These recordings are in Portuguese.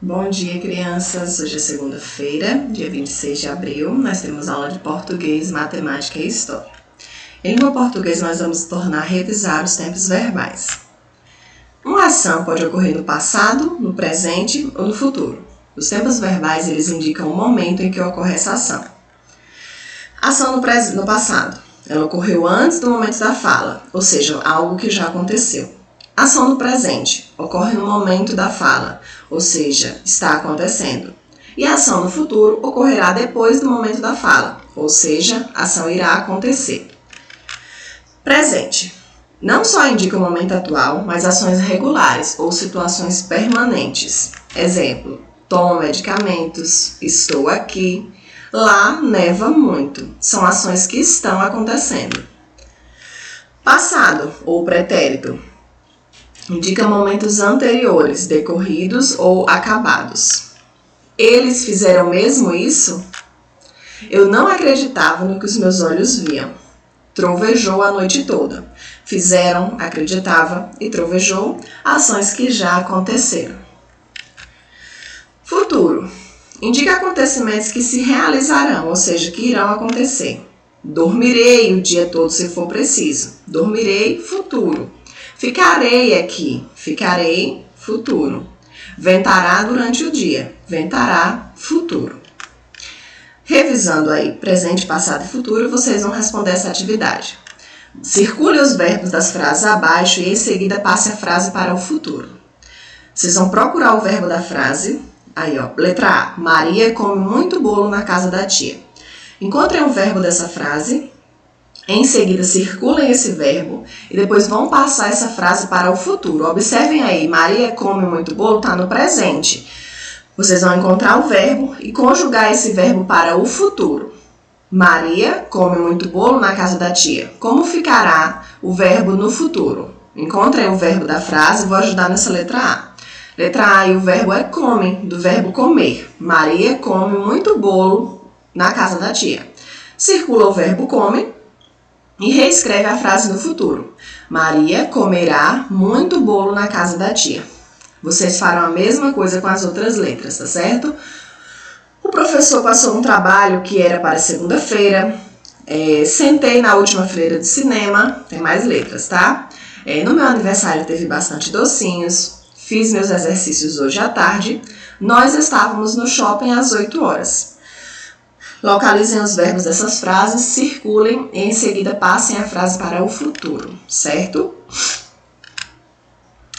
Bom dia, crianças! Hoje é segunda-feira, dia 26 de abril. Nós temos aula de português, matemática e história. Em língua portuguesa, nós vamos revisar os tempos verbais. Uma ação pode ocorrer no passado, no presente ou no futuro. Os tempos verbais, eles indicam o momento em que ocorre essa ação. Ação no passado. Ela ocorreu antes do momento da fala, ou seja, algo que já aconteceu. Ação no presente. Ocorre no momento da fala, ou seja, está acontecendo. E a ação no futuro ocorrerá depois do momento da fala, ou seja, a ação irá acontecer. Presente. Não só indica o momento atual, mas ações regulares ou situações permanentes. Exemplo, tomo medicamentos, estou aqui, lá neva muito. São ações que estão acontecendo. Passado ou pretérito. Indica momentos anteriores, decorridos ou acabados. Eles fizeram mesmo isso? Eu não acreditava no que os meus olhos viam. Trovejou a noite toda. Fizeram, acreditava e trovejou ações que já aconteceram. Futuro. Indica acontecimentos que se realizarão, ou seja, que irão acontecer. Dormirei o dia todo se for preciso. Dormirei, futuro. Ficarei aqui. Ficarei, futuro. Ventará durante o dia. Ventará, futuro. Revisando aí presente, passado e futuro, vocês vão responder essa atividade. Circule os verbos das frases abaixo e em seguida passe a frase para o futuro. Vocês vão procurar o verbo da frase. Aí, ó, letra A. Maria come muito bolo na casa da tia. Encontrem o verbo dessa frase. Em seguida, circulem esse verbo e depois vão passar essa frase para o futuro. Observem aí, Maria come muito bolo, está no presente. Vocês vão encontrar o verbo e conjugar esse verbo para o futuro. Maria come muito bolo na casa da tia. Como ficará o verbo no futuro? Encontrem o verbo da frase, vou ajudar nessa letra A. Letra A, e o verbo é come, do verbo comer. Maria come muito bolo na casa da tia. Circula o verbo come e reescreve a frase no futuro. Maria comerá muito bolo na casa da tia. Vocês farão a mesma coisa com as outras letras, tá certo? O professor passou um trabalho que era para segunda-feira. Sentei na última feira de cinema. Tem mais letras, tá? No meu aniversário teve bastante docinhos. Fiz meus exercícios hoje à tarde. Nós estávamos no shopping às 8 horas. Localizem os verbos dessas frases, circulem e em seguida passem a frase para o futuro, certo?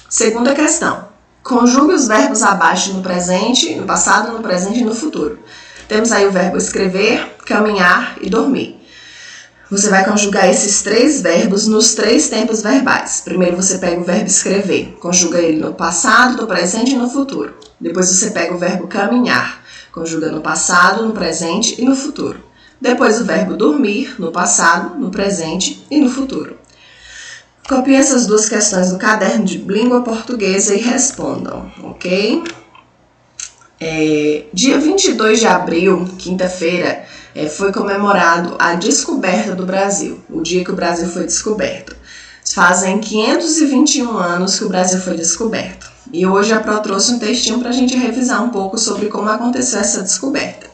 Segunda questão. Conjugue os verbos abaixo no presente, no passado, no presente e no futuro. Temos aí o verbo escrever, caminhar e dormir. Você vai conjugar esses três verbos nos três tempos verbais. Primeiro você pega o verbo escrever, conjuga ele no passado, no presente e no futuro. Depois você pega o verbo caminhar, conjuga no passado, no presente e no futuro. Depois o verbo dormir, no passado, no presente e no futuro. Copiem essas duas questões no caderno de língua portuguesa e respondam, ok? Dia 22 de abril, quinta-feira, foi comemorado a descoberta do Brasil, o dia que o Brasil foi descoberto. Fazem 521 anos que o Brasil foi descoberto. E hoje a Pro trouxe um textinho para a gente revisar um pouco sobre como aconteceu essa descoberta.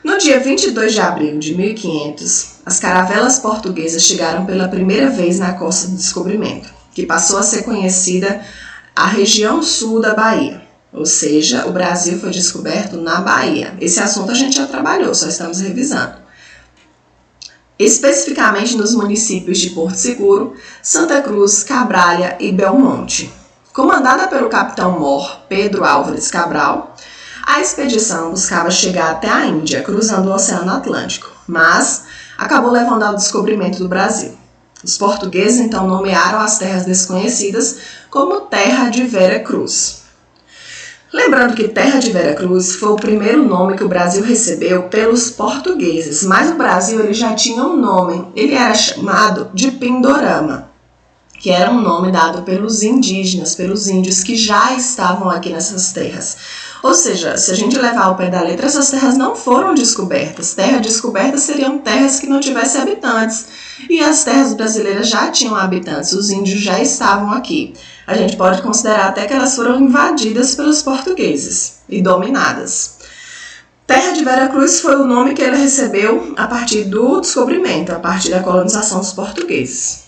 No dia 22 de abril de 1500, as caravelas portuguesas chegaram pela primeira vez na Costa do Descobrimento, que passou a ser conhecida a região sul da Bahia. Ou seja, o Brasil foi descoberto na Bahia. Esse assunto a gente já trabalhou, só estamos revisando. Especificamente nos municípios de Porto Seguro, Santa Cruz, Cabralha e Belmonte. Comandada pelo capitão-mor Pedro Álvares Cabral, a expedição buscava chegar até a Índia, cruzando o Oceano Atlântico, mas acabou levando ao descobrimento do Brasil. Os portugueses então nomearam as terras desconhecidas como Terra de Vera Cruz. Lembrando que Terra de Vera Cruz foi o primeiro nome que o Brasil recebeu pelos portugueses, mas o Brasil ele já tinha um nome, ele era chamado de Pindorama. que era um nome dado pelos indígenas, pelos índios que já estavam aqui nessas terras. Ou seja, se a gente levar ao pé da letra, essas terras não foram descobertas. Terras descobertas seriam terras que não tivessem habitantes. E as terras brasileiras já tinham habitantes, os índios já estavam aqui. A gente pode considerar até que elas foram invadidas pelos portugueses e dominadas. Terra de Vera Cruz foi o nome que ele recebeu a partir do descobrimento, a partir da colonização dos portugueses.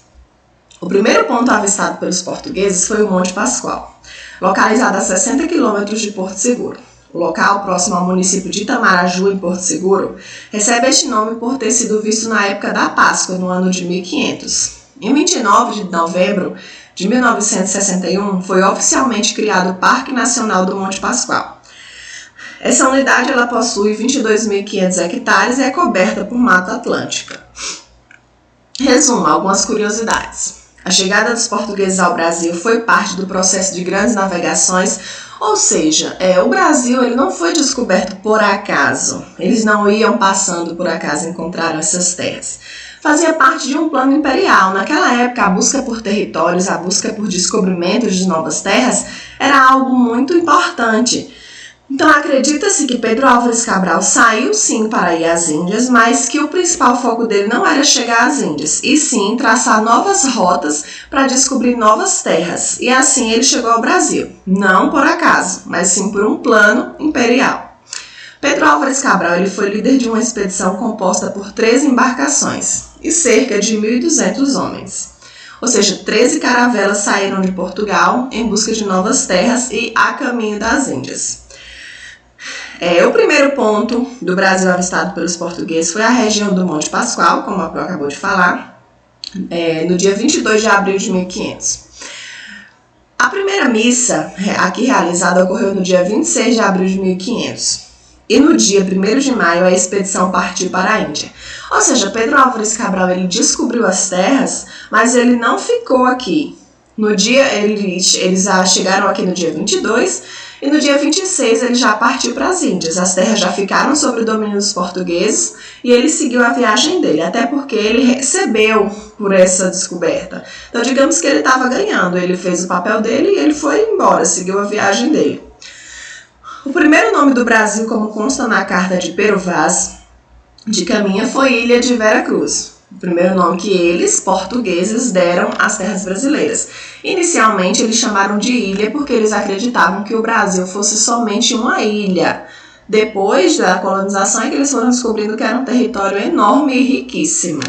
O primeiro ponto avistado pelos portugueses foi o Monte Pascoal, localizado a 60 quilômetros de Porto Seguro. O local, próximo ao município de Itamaraju, em Porto Seguro, recebe este nome por ter sido visto na época da Páscoa, no ano de 1500. Em 29 de novembro de 1961, foi oficialmente criado o Parque Nacional do Monte Pascoal. Essa unidade ela possui 22.500 hectares e é coberta por Mata Atlântica. Resumo, algumas curiosidades. A chegada dos portugueses ao Brasil foi parte do processo de grandes navegações, ou seja, o Brasil ele não foi descoberto por acaso. Eles não iam passando por acaso e encontraram essas terras. Fazia parte de um plano imperial. Naquela época, a busca por territórios, a busca por descobrimentos de novas terras era algo muito importante. Então, acredita-se que Pedro Álvares Cabral saiu sim para ir às Índias, mas que o principal foco dele não era chegar às Índias, e sim traçar novas rotas para descobrir novas terras. E assim ele chegou ao Brasil, não por acaso, mas sim por um plano imperial. Pedro Álvares Cabral ele foi líder de uma expedição composta por 13 embarcações e cerca de 1.200 homens. Ou seja, 13 caravelas saíram de Portugal em busca de novas terras e a caminho das Índias. O primeiro ponto do Brasil avistado pelos portugueses foi a região do Monte Pascoal, como a Pro acabou de falar, no dia 22 de abril de 1500. A primeira missa aqui realizada ocorreu no dia 26 de abril de 1500. E no dia 1º de maio a expedição partiu para a Índia. Ou seja, Pedro Álvares Cabral ele descobriu as terras, mas ele não ficou aqui. No dia, eles chegaram aqui no dia 22 e no dia 26 ele já partiu para as Índias. As terras já ficaram sob o domínio dos portugueses e ele seguiu a viagem dele, até porque ele recebeu por essa descoberta. Então, digamos que ele estava ganhando, ele fez o papel dele e ele foi embora, seguiu a viagem dele. O primeiro nome do Brasil, como consta na carta de Pero Vaz de Caminha, foi Ilha de Vera Cruz. O primeiro nome que eles, portugueses, deram às terras brasileiras. Inicialmente, eles chamaram de ilha porque eles acreditavam que o Brasil fosse somente uma ilha. Depois da colonização, é que eles foram descobrindo que era um território enorme e riquíssimo.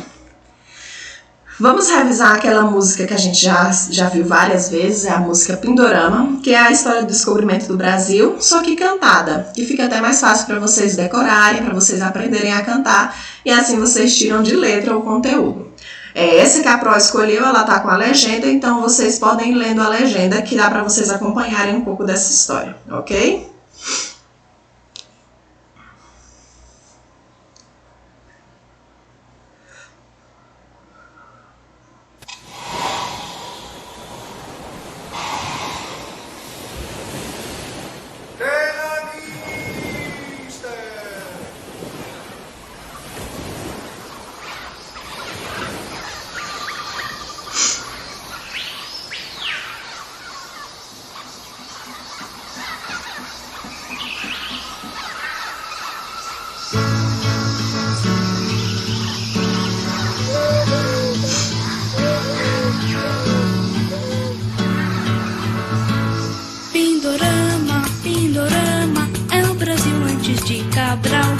Vamos revisar aquela música que a gente já viu várias vezes, é a música Pindorama, que é a história do descobrimento do Brasil, só que cantada, que fica até mais fácil para vocês decorarem, para vocês aprenderem a cantar, e assim vocês tiram de letra o conteúdo. Essa que a Pro escolheu, ela tá com a legenda, então vocês podem ir lendo a legenda, que dá para vocês acompanharem um pouco dessa história, ok? Pindorama, Pindorama, é o Brasil antes de Cabral.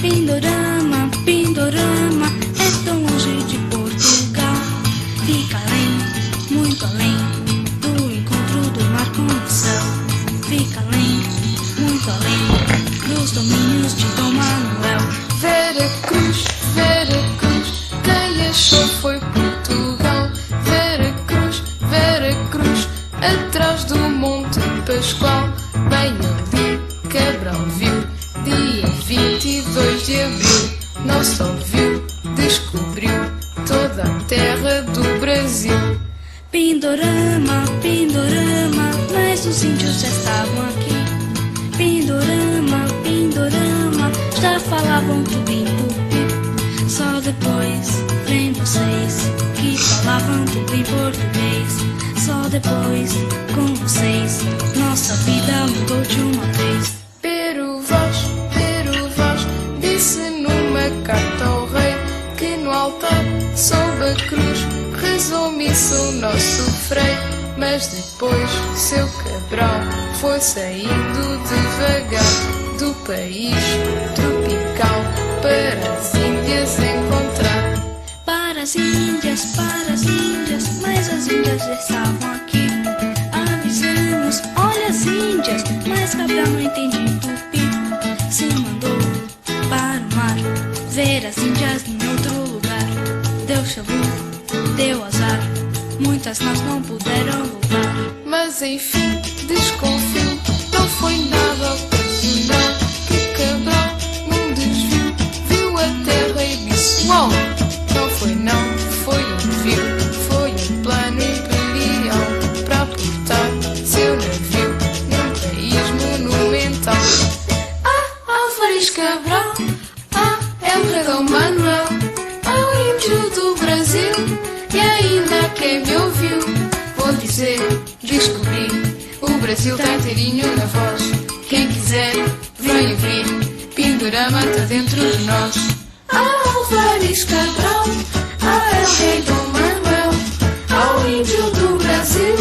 Pindorama, Pindorama, é tão longe de Portugal. Fica além, muito além, do encontro do mar com o céu. Fica além, muito além, dos domínios de Dom Manuel. Vera Cruz, quem achou foi Portugal. Vera Cruz, atrás do Monte Pascoal. Bem ali, Cabral viu, dia 22 de abril. Não só viu, descobriu toda a terra do Brasil. Pindorama, Pindorama, mas os índios já estavam aqui. Pindorama, Pindorama, já falavam tudo em tupi. Só depois vem você vocês que falavam tudo em português. Só depois, com vocês, nossa vida mudou de uma vez. Pero vós, disse numa carta ao rei que no altar, sob a cruz, rezou-me isso o nosso frei. Mas depois, seu Cabral foi saindo devagar do país tropical para as Índias encontrar. Para as Índias, mas as Índias já estavam aqui. Avisamos, olha as Índias, mas Cabral não entendia tupi. Se mandou para o mar, ver as Índias em outro lugar. Deu chabu, deu azar, muitas nós não puderam voltar. Mas enfim, desconfio, não foi nada ocasional. Que Cabral, num desvio, viu a terra e disse: uau! Não foi não, foi um plano imperial para aportar seu navio num país monumental. Álvares Cabral, é o rei Dom Manuel, o índio do Brasil, e ainda quem me ouviu, vou dizer, descobri, o Brasil tá inteirinho na voz. Quem quiser, vem ouvir, Pindorama tá dentro de nós. Álvares Cabral, é o rei Dom Manuel, o índio do Brasil,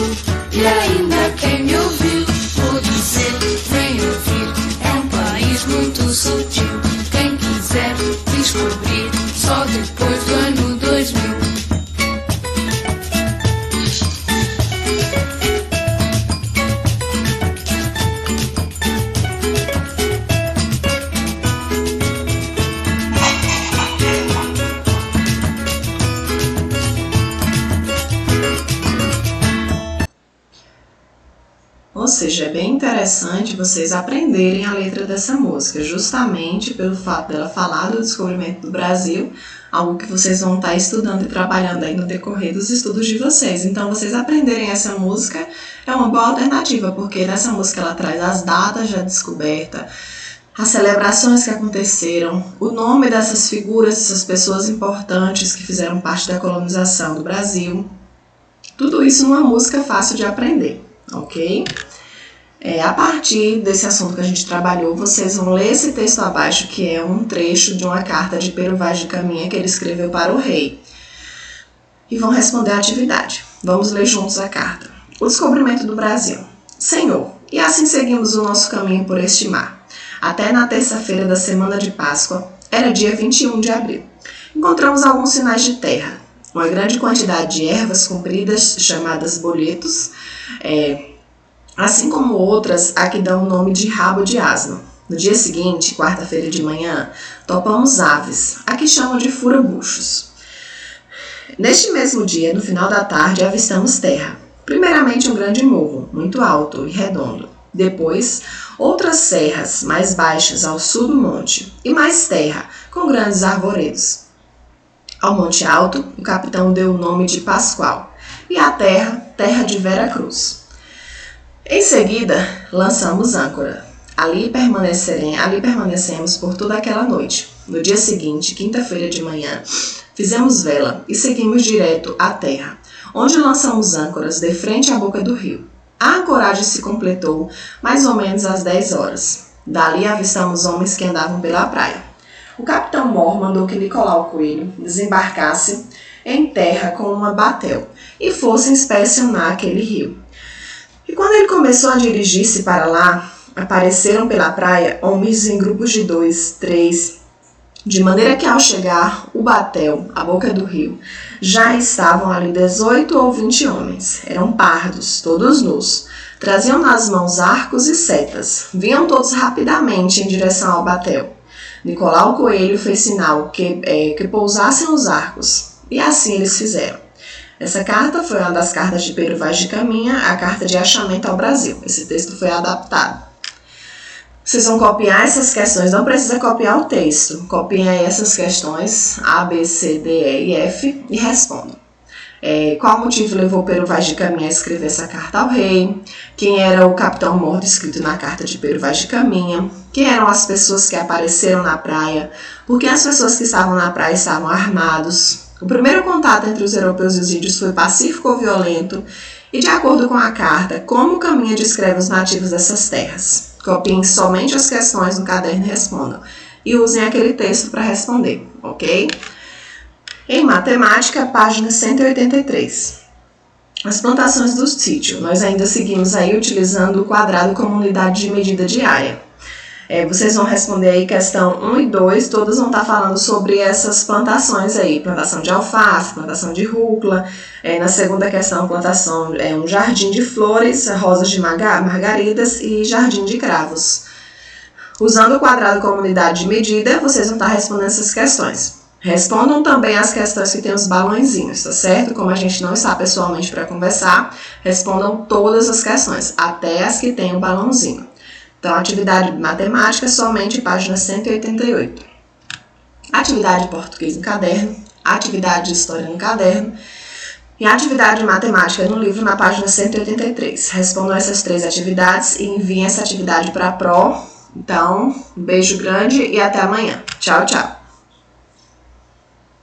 e ainda quem me ouviu, vou dizer, vem ouvir, é um país muito sutil. Quem quiser descobrir, só depois do ano 2000. Ou seja, é bem interessante vocês aprenderem a letra dessa música, justamente pelo fato dela falar do descobrimento do Brasil, algo que vocês vão estar estudando e trabalhando aí no decorrer dos estudos de vocês. Então, vocês aprenderem essa música é uma boa alternativa, porque nessa música ela traz as datas da descoberta, as celebrações que aconteceram, o nome dessas figuras, dessas pessoas importantes que fizeram parte da colonização do Brasil. Tudo isso numa música fácil de aprender, ok? A partir desse assunto que a gente trabalhou, vocês vão ler esse texto abaixo, que é um trecho de uma carta de Pero Vaz de Caminha que ele escreveu para o rei. E vão responder a atividade. Vamos ler juntos a carta. O descobrimento do Brasil. Senhor, e assim seguimos o nosso caminho por este mar. Até na terça-feira da semana de Páscoa, era dia 21 de abril. Encontramos alguns sinais de terra. Uma grande quantidade de ervas compridas, chamadas boletos, assim como outras a que dão o nome de rabo de asno. No dia seguinte, quarta-feira de manhã, topamos aves, a que chamam de furabuchos. Neste mesmo dia, no final da tarde, avistamos terra. Primeiramente um grande morro, muito alto e redondo. Depois, outras serras mais baixas ao sul do monte, e mais terra, com grandes arvoredos. Ao monte alto, o capitão deu o nome de Pascoal, e à terra, terra de Vera Cruz. Em seguida, lançamos âncora. Ali permanecemos por toda aquela noite. No dia seguinte, quinta-feira de manhã, fizemos vela e seguimos direto à terra, onde lançamos âncoras de frente à boca do rio. A ancoragem se completou mais ou menos às 10 horas. Dali avistamos homens que andavam pela praia. O capitão Mor mandou que Nicolau Coelho desembarcasse em terra com uma batel e fosse inspecionar aquele rio. E quando ele começou a dirigir-se para lá, apareceram pela praia homens em grupos de 2, 3, de maneira que ao chegar o batel, à boca do rio, já estavam ali 18 ou 20 homens. Eram pardos, todos nus. Traziam nas mãos arcos e setas. Vinham todos rapidamente em direção ao batel. Nicolau Coelho fez sinal que pousassem os arcos. E assim eles fizeram. Essa carta foi uma das cartas de Pero Vaz de Caminha, a carta de achamento ao Brasil. Esse texto foi adaptado. Vocês vão copiar essas questões, não precisa copiar o texto. Copiem aí essas questões A, B, C, D, E e F e respondam. Qual motivo levou Pero Vaz de Caminha a escrever essa carta ao rei? Quem era o capitão Mor descrito na carta de Pero Vaz de Caminha? Quem eram as pessoas que apareceram na praia? Por que as pessoas que estavam na praia estavam armados? O primeiro contato entre os europeus e os índios foi pacífico ou violento? E de acordo com a carta, como Caminha descreve os nativos dessas terras? Copiem somente as questões no caderno e respondam. E usem aquele texto para responder, ok? Em matemática, página 183. As plantações do sítio. Nós ainda seguimos aí utilizando o quadrado como unidade de medida diária. Vocês vão responder aí questão 1 e 2, todas vão estar falando sobre essas plantações aí, plantação de alface, plantação de rúcula, na segunda questão, plantação, um jardim de flores, rosas de margaridas e jardim de cravos. Usando o quadrado como unidade de medida, vocês vão estar respondendo essas questões. Respondam também as questões que tem os balãozinhos, tá certo? Como a gente não está pessoalmente para conversar, respondam todas as questões, até as que tem o balãozinho. Então, atividade matemática, somente página 188. Atividade de português no caderno, atividade de história no caderno e atividade de matemática no livro na página 183. Respondam essas 3 atividades e enviem essa atividade para a Pro. Então, um beijo grande e até amanhã. Tchau, tchau.